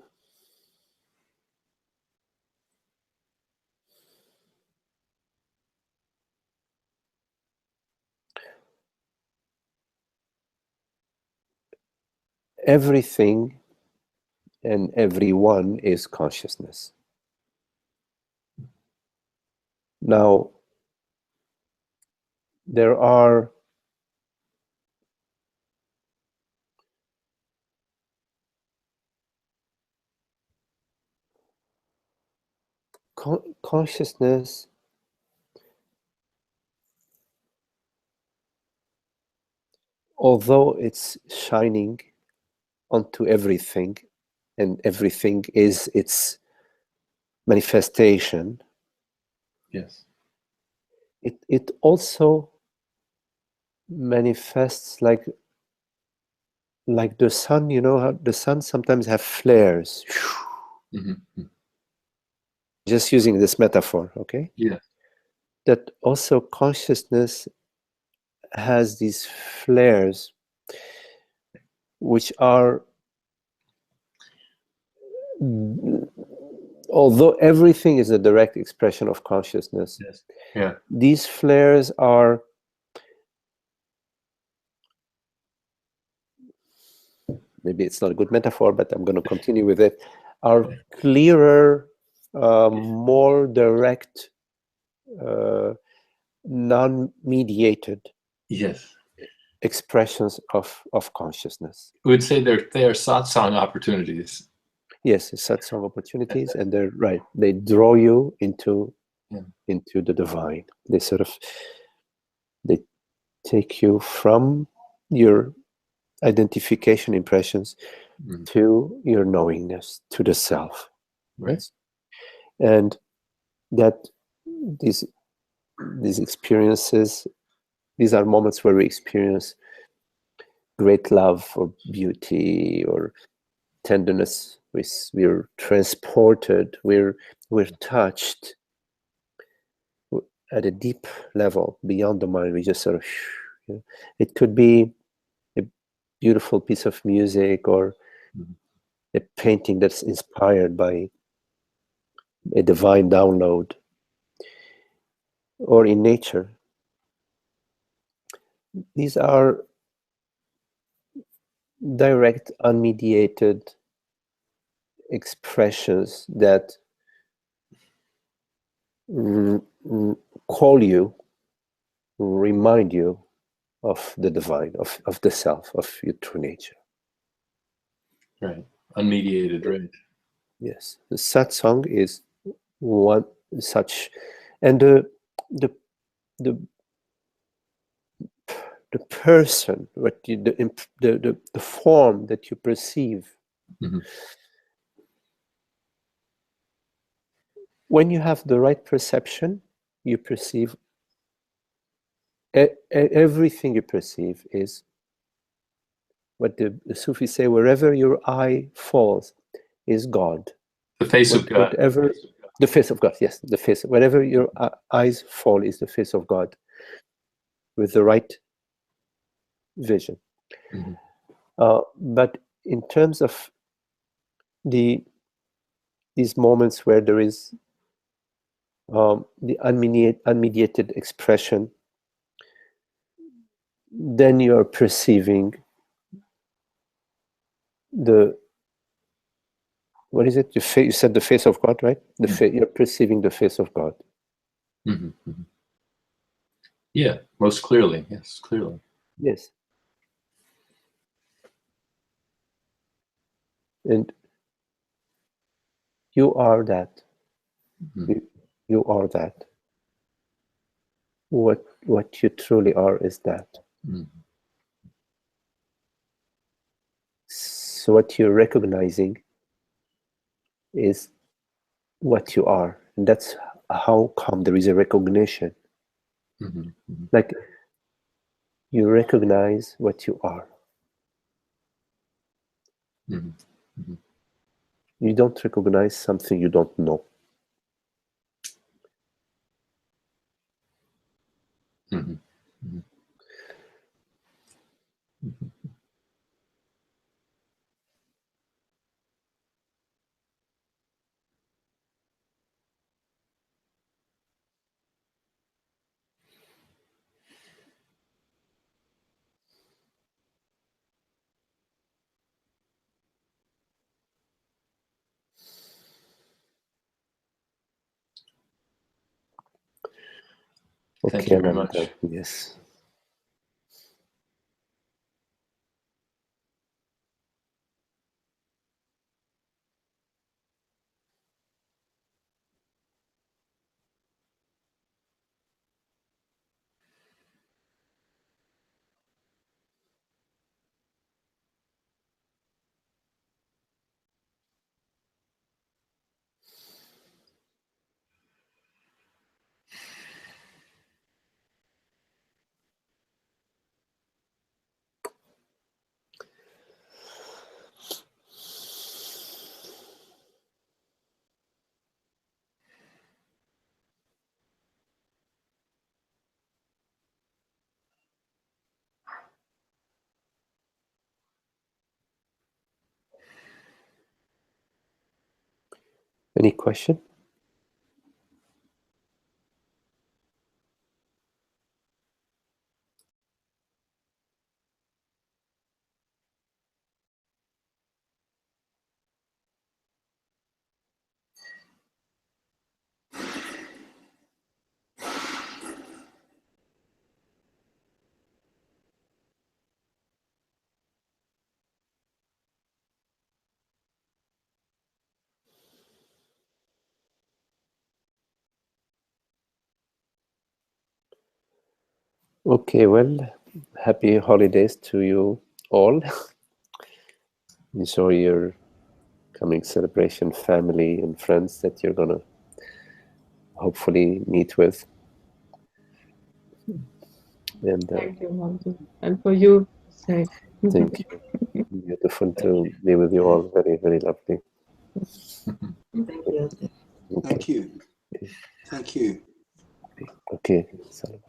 everything and everyone is consciousness. Now, there are consciousness although it's shining onto everything and everything is its manifestation. Yes. It also manifests like the sun. You know how the sun sometimes have flares. Mm-hmm. Just using this metaphor, okay? Yeah. That also consciousness has these flares which are, although everything is a direct expression of consciousness, yes. Yeah. These flares are maybe it's not a good metaphor, but I'm going to continue with it, are clearer, more direct, non-mediated yes. expressions of consciousness. We would say they are satsang opportunities. Yes, it's satsang opportunities, and they're right. They draw you into the divine. They they take you from your identification impressions to your knowingness, to the self. Right. Yes? And that these experiences, these are moments where we experience great love or beauty or tenderness. We're transported, we're touched at a deep level beyond the mind. We just sort of, it could be a beautiful piece of music or a painting that's inspired by a divine download, or in nature. These are direct, unmediated expressions that call you, remind you of the divine, of the self, of your true nature. Right. Unmediated, right. Yes. The satsang is one such, and the the person, what you, the form that you perceive. Mm-hmm. When you have the right perception, you perceive everything you perceive is what the Sufis say, wherever your eye falls is God. The face of God. Whatever, the face of God, yes, the face. Wherever your eyes fall is the face of God, with the right vision. Mm-hmm. But in terms of these moments where there is the unmediated expression, then you are perceiving the, what is it? You said the face of God, right? You're perceiving the face of God. Mm-hmm. Mm-hmm. Yeah, most clearly. Yes, clearly. Yes. And you are that. Mm-hmm. You are that. What you truly are is that. Mm-hmm. So what you're recognizing is what you are. And that's how come there is a recognition. Mm-hmm. Mm-hmm. Like, you recognize what you are. Mm-hmm. Mm-hmm. You don't recognize something you don't know. Mm-hmm. Mm-hmm. Mm-hmm. Okay, Thank you very much. Yes. Any question? Okay, well, happy holidays to you all. Enjoy your coming celebration, family and friends that you're gonna hopefully meet with. And Thank you, Monty. And for you, same. thank you. Beautiful to be with you all. Very, very lovely. Thank you. Thank you. Okay. So